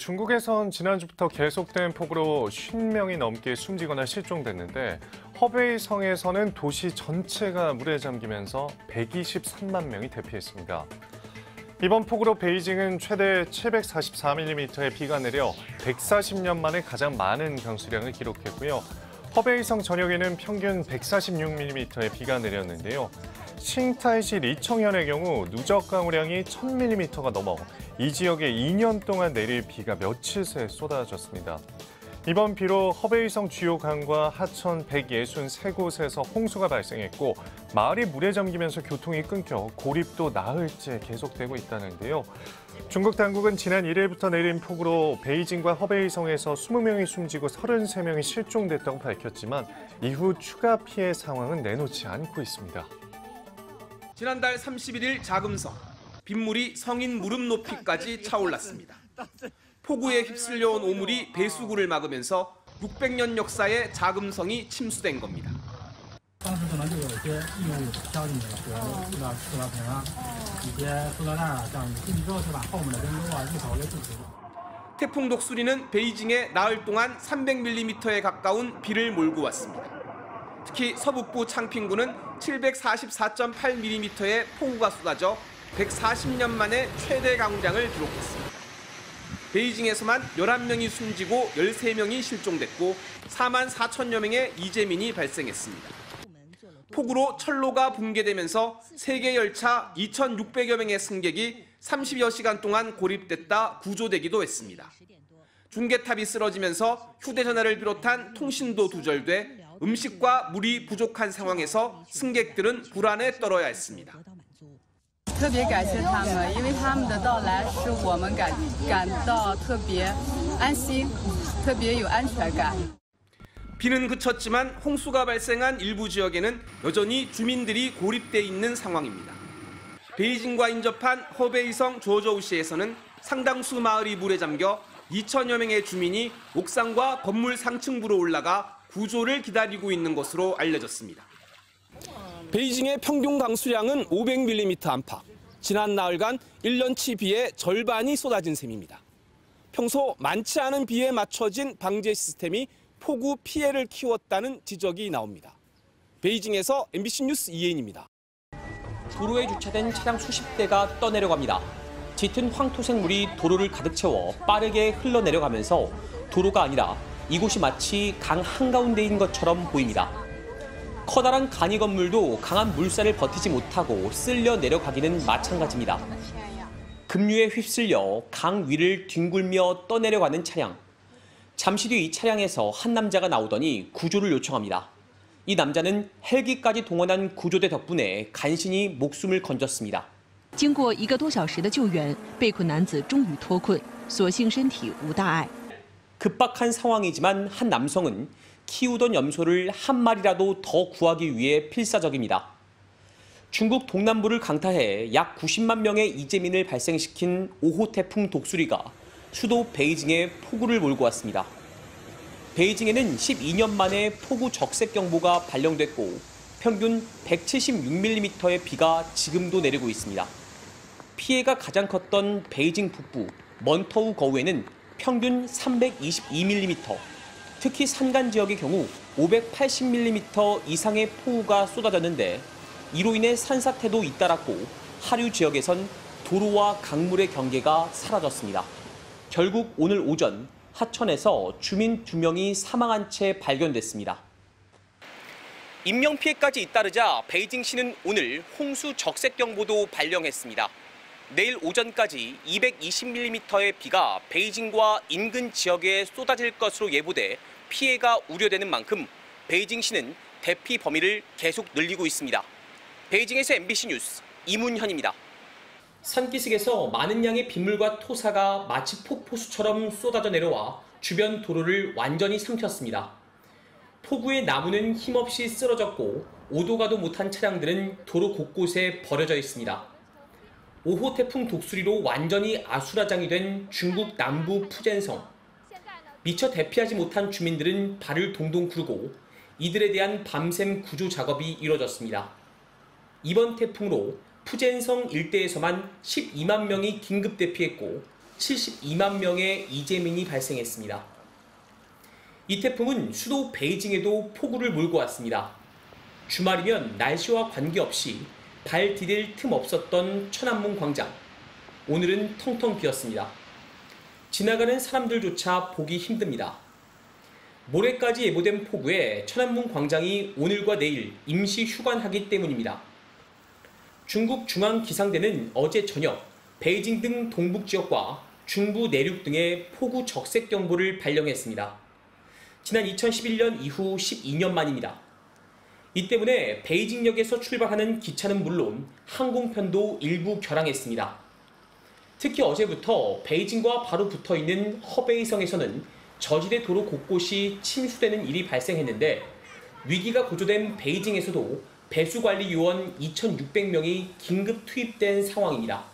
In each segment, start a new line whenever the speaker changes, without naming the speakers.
중국에선 지난주부터 계속된 폭우로 50명이 넘게 숨지거나 실종됐는데 허베이성에서는 도시 전체가 물에 잠기면서 123만 명이 대피했습니다. 이번 폭우로 베이징은 최대 744mm의 비가 내려 140년 만에 가장 많은 강수량을 기록했고요. 허베이성 전역에는 평균 146mm의 비가 내렸는데요. 칭타이시 리청현의 경우 누적 강우량이 1000mm가 넘어 이 지역에 2년 동안 내릴 비가 며칠 새 쏟아졌습니다. 이번 비로 허베이성 주요 강과 하천 163곳에서 홍수가 발생했고 마을이 물에 잠기면서 교통이 끊겨 고립도 나흘째 계속되고 있다는데요. 중국 당국은 지난 1일부터 내린 폭우로 베이징과 허베이성에서 20명이 숨지고 33명이 실종됐다고 밝혔지만 이후 추가 피해 상황은 내놓지 않고 있습니다.
지난달 31일 자금성, 빗물이 성인 무릎 높이까지 차올랐습니다. 폭우에 휩쓸려온 오물이 배수구를 막으면서 600년 역사의 자금성이 침수된 겁니다. 태풍 독수리는 베이징에 나흘 동안 300mm에 가까운 비를 몰고 왔습니다. 특히 서북부 창핑구는 744.8mm의 폭우가 쏟아져 140년 만에 최대 강우량을 기록했습니다. 베이징에서만 11명이 숨지고 13명이 실종됐고 4만 4천여 명의 이재민이 발생했습니다. 폭우로 철로가 붕괴되면서 세계 열차 2,600여 명의 승객이 30여 시간 동안 고립됐다 구조되기도 했습니다. 중계탑이 쓰러지면서 휴대전화를 비롯한 통신도 두절돼 음식과 물이 부족한 상황에서 승객들은 불안에 떨어야 했습니다.
特别感谢他们，因为他们的到来使我们感到特别安心，特别有安全感。
비는 그쳤지만 홍수가 발생한 일부 지역에는 여전히 주민들이 고립돼 있는 상황입니다. 베이징과 인접한 허베이성 조저우시에서는 상당수 마을이 물에 잠겨 2천여 명의 주민이 옥상과 건물 상층부로 올라가 구조를 기다리고 있는 것으로 알려졌습니다. 베이징의 평균 강수량은 500mm 안팎. 지난 나흘간 1년치 비의 절반이 쏟아진 셈입니다. 평소 많지 않은 비에 맞춰진 방제 시스템이 폭우 피해를 키웠다는 지적이 나옵니다. 베이징에서 MBC 뉴스 이혜인입니다.
도로에 주차된 차량 수십 대가 떠내려갑니다. 짙은 황토색 물이 도로를 가득 채워 빠르게 흘러내려가면서 도로가 아니라 이곳이 마치 강 한가운데인 것처럼 보입니다. 커다란 간이 건물도 강한 물살을 버티지 못하고 쓸려 내려가기는 마찬가지입니다. 급류에 휩쓸려 강 위를 뒹굴며 떠내려가는 차량. 잠시 뒤 이 차량에서 한 남자가 나오더니 구조를 요청합니다. 이 남자는 헬기까지 동원한 구조대 덕분에 간신히 목숨을 건졌습니다.
经过1个多小时的救援，被困男子终于脱困，所幸身体无大碍。
급박한 상황이지만 한 남성은 키우던 염소를 한 마리라도 더 구하기 위해 필사적입니다. 중국 동남부를 강타해 약 90만 명의 이재민을 발생시킨 5호 태풍 독수리가 수도 베이징에 폭우를 몰고 왔습니다. 베이징에는 12년 만에 폭우 적색경보가 발령됐고 평균 176mm의 비가 지금도 내리고 있습니다. 피해가 가장 컸던 베이징 북부 먼터우 거우에는 평균 322mm, 특히 산간 지역의 경우 580mm 이상의 폭우가 쏟아졌는데 이로 인해 산사태도 잇따랐고 하류 지역에선 도로와 강물의 경계가 사라졌습니다. 결국 오늘 오전 하천에서 주민 2명이 사망한 채 발견됐습니다. 인명피해까지 잇따르자 베이징시는 오늘 홍수 적색경보도 발령했습니다. 내일 오전까지 220mm의 비가 베이징과 인근 지역에 쏟아질 것으로 예보돼 피해가 우려되는 만큼 베이징시는 대피 범위를 계속 늘리고 있습니다. 베이징에서 MBC 뉴스 이문현입니다. 산기슭에서 많은 양의 빗물과 토사가 마치 폭포수처럼 쏟아져 내려와 주변 도로를 완전히 삼켰습니다. 폭우에 나무는 힘없이 쓰러졌고 오도 가도 못한 차량들은 도로 곳곳에 버려져 있습니다. 5호 태풍 독수리로 완전히 아수라장이 된 중국 남부 푸젠성. 미처 대피하지 못한 주민들은 발을 동동 구르고 이들에 대한 밤샘 구조 작업이 이뤄졌습니다. 이번 태풍으로 푸젠성 일대에서만 12만 명이 긴급 대피했고 72만 명의 이재민이 발생했습니다. 이 태풍은 수도 베이징에도 폭우를 몰고 왔습니다. 주말이면 날씨와 관계없이 발 디딜 틈 없었던 천안문 광장. 오늘은 텅텅 비었습니다. 지나가는 사람들조차 보기 힘듭니다. 모레까지 예보된 폭우에 천안문 광장이 오늘과 내일 임시 휴관하기 때문입니다. 중국 중앙기상대는 어제 저녁 베이징 등 동북 지역과 중부 내륙 등에 폭우 적색 경보를 발령했습니다. 지난 2011년 이후 12년 만입니다. 이 때문에 베이징역에서 출발하는 기차는 물론 항공편도 일부 결항했습니다. 특히 어제부터 베이징과 바로 붙어있는 허베이성에서는 저지대 도로 곳곳이 침수되는 일이 발생했는데 위기가 고조된 베이징에서도 배수관리 요원 2,600명이 긴급 투입된 상황입니다.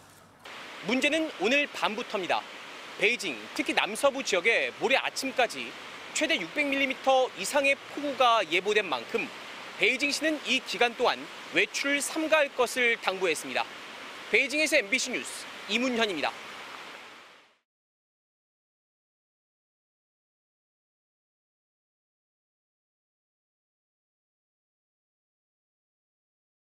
문제는 오늘 밤부터입니다. 베이징, 특히 남서부 지역에 모레 아침까지 최대 600mm 이상의 폭우가 예보된 만큼 베이징시는 이 기간 동안 외출을 삼가할 것을 당부했습니다. 베이징에서 MBC 뉴스 이문현입니다.